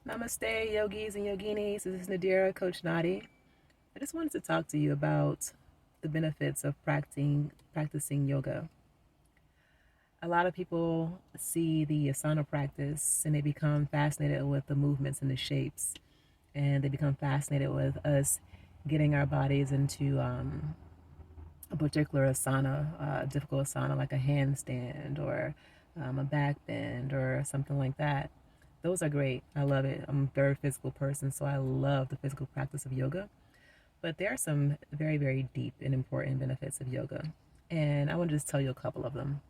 Namaste, yogis and yoginis. This is Nadirah, Coach Nadi. I just wanted to talk to you about the benefits of practicing yoga. A lot of people see the asana practice and they become fascinated with the movements and the shapes, and they become fascinated with us getting our bodies into a particular asana, a difficult asana like a handstand or a back bend or something like that. Those are great. I love it. I'm a very physical person, so I love the physical practice of yoga. But there are some very, very deep and important benefits of yoga. And I want to just tell you a couple of them.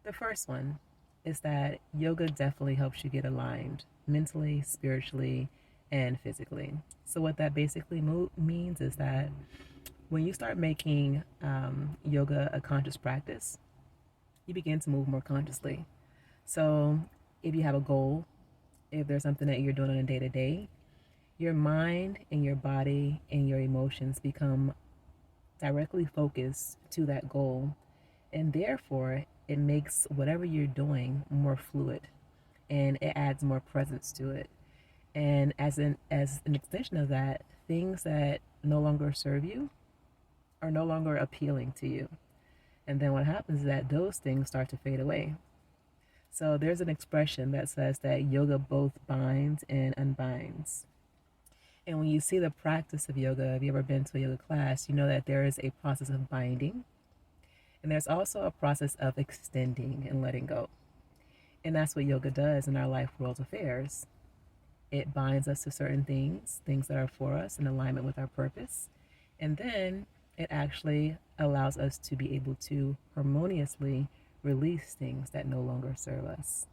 The first one is that yoga definitely helps you get aligned mentally, spiritually, and physically. So, what that basically means is that when you start making yoga a conscious practice, you begin to move more consciously. So, if you have a goal, if there's something that you're doing on a day to day, your mind and your body and your emotions become directly focused to that goal. And therefore, it makes whatever you're doing more fluid and it adds more presence to it. And as an extension of that, things that no longer serve you are no longer appealing to you. And then what happens is that those things start to fade away. So there's an expression that says that yoga both binds and unbinds. And when you see the practice of yoga, if you've ever been to a yoga class, you know that there is a process of binding and there's also a process of extending and letting go. And that's what yoga does in our life world affairs. It binds us to certain things, things that are for us in alignment with our purpose. And then it actually allows us to be able to harmoniously release things that no longer serve us.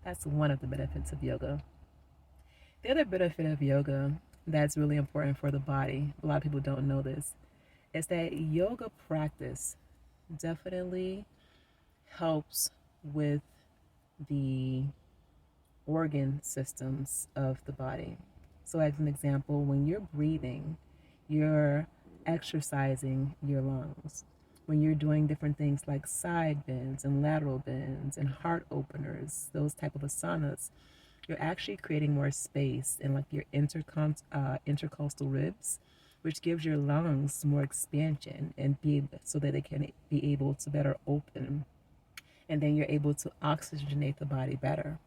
That's one of the benefits of yoga. The other benefit of yoga that's really important for the body, a lot of people don't know this, is that yoga practice definitely helps with the organ systems of the body. So, as an example, when you're breathing, you're exercising your lungs. When you're doing different things like side bends and lateral bends and heart openers, those type of asanas, you're actually creating more space in like your intercostal ribs, which gives your lungs more expansion and be so that they can be able to better open, and then you're able to oxygenate the body better.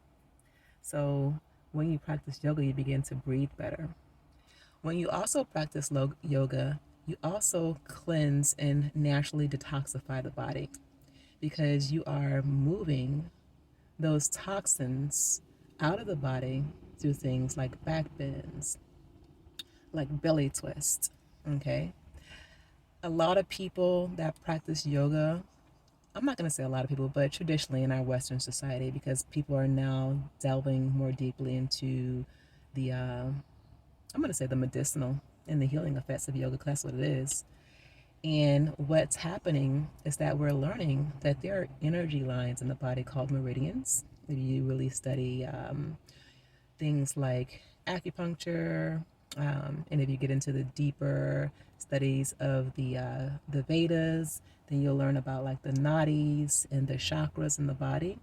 So when you practice yoga, you begin to breathe better. When you also practice yoga, you also cleanse and naturally detoxify the body because you are moving those toxins out of the body through things like back bends, like belly twist. Okay. A lot of people that practice yoga, I'm not going to say a lot of people, but traditionally in our Western society, because people are now delving more deeply into I'm going to say the medicinal and the healing effects of yoga, because that's what it is. And what's happening is that we're learning that there are energy lines in the body called meridians. If you really study things like acupuncture, and if you get into the deeper studies of the Vedas, then you'll learn about like the nadis and the chakras in the body.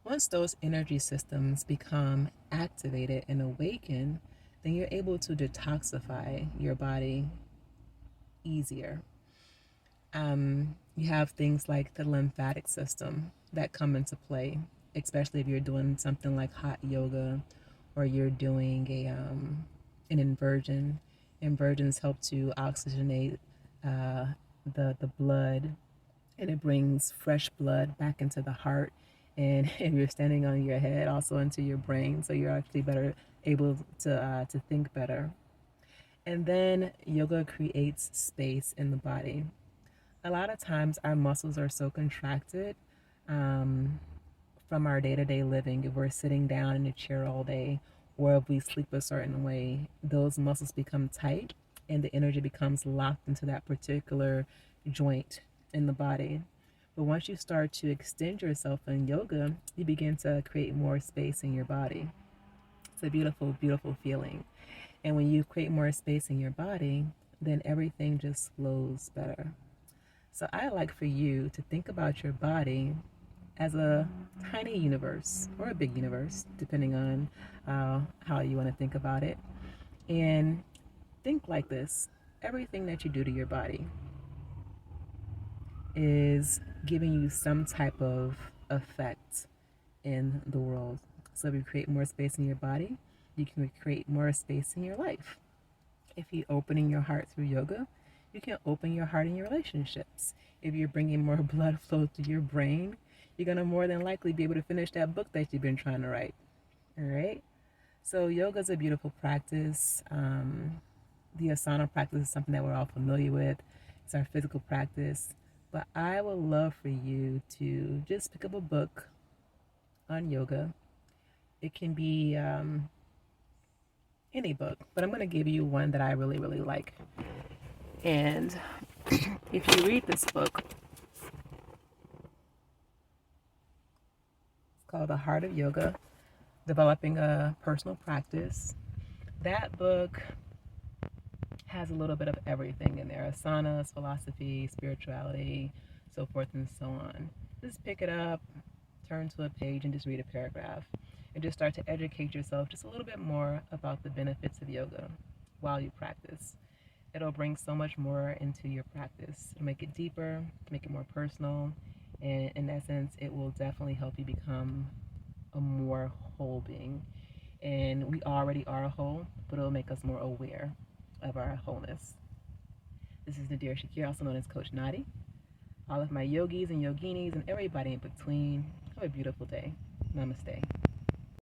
Once those energy systems become activated and awakened, then you're able to detoxify your body easier. You have things like the lymphatic system that come into play, especially if you're doing something like hot yoga or you're doing an inversion. Inversions help to oxygenate the blood, and it brings fresh blood back into the heart. And if you're standing on your head, also into your brain, so you're actually better able to think better. And then yoga creates space in the body. A lot of times our muscles are so contracted um, from our day-to-day living. If we're sitting down in a chair all day or if we sleep a certain way, those muscles become tight and the energy becomes locked into that particular joint in the body. But once you start to extend yourself in yoga, you begin to create more space in your body. It's a beautiful, beautiful feeling. And when you create more space in your body, then everything just flows better. So I like for you to think about your body as a tiny universe or a big universe, depending on how you want to think about it. And think like this: everything that you do to your body is giving you some type of effect in the world. So if you create more space in your body, you can create more space in your life. If you're opening your heart through yoga, you can open your heart in your relationships. If you're bringing more blood flow to your brain, you're going to more than likely be able to finish that book that you've been trying to write. All right? So, yoga is a beautiful practice. The asana practice is something that we're all familiar with, it's our physical practice. But I would love for you to just pick up a book on yoga. It can be any book, but I'm going to give you one that I really, really like. And if you read this book, it's called The Heart of Yoga, Developing a Personal Practice. That book has a little bit of everything in there: asanas, philosophy, spirituality, so forth and so on. Just pick it up, turn to a page, and just read a paragraph. And just start to educate yourself just a little bit more about the benefits of yoga while you practice. It'll bring so much more into your practice. It'll make it deeper, make it more personal, and in essence, it will definitely help you become a more whole being. And we already are whole, but it'll make us more aware of our wholeness. This is Nadirah Shakir, also known as Coach Nadi. All of my yogis and yoginis and everybody in between, have a beautiful day. Namaste.